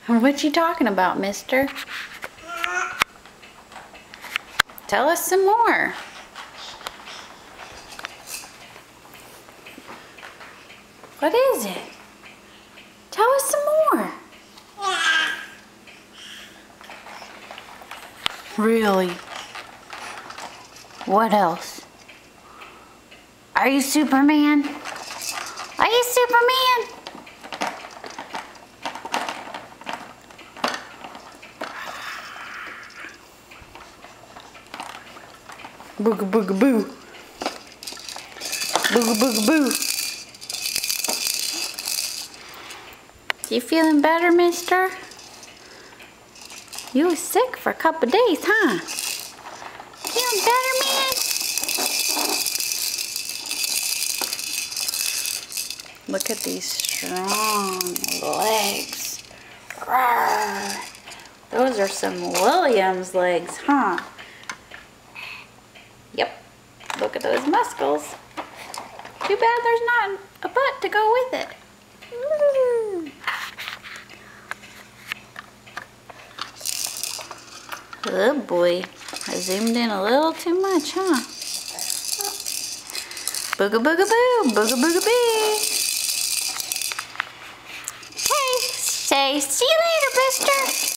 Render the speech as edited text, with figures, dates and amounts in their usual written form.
What you talking about, mister? Tell us some more. What is it? Tell us some more. Really? What else? Are you Superman? Are you Superman? Booga booga boo. Booga booga boo. You feeling better, mister? You was sick for a couple days, huh? Feeling better, man? Look at these strong legs. Rawr. Those are some Williams legs, huh? Yep. Look at those muscles. Too bad there's not a butt to go with it. Ooh. Oh boy, I zoomed in a little too much, huh? Booga booga boo, booga booga boo. Hey, say see you later, mister.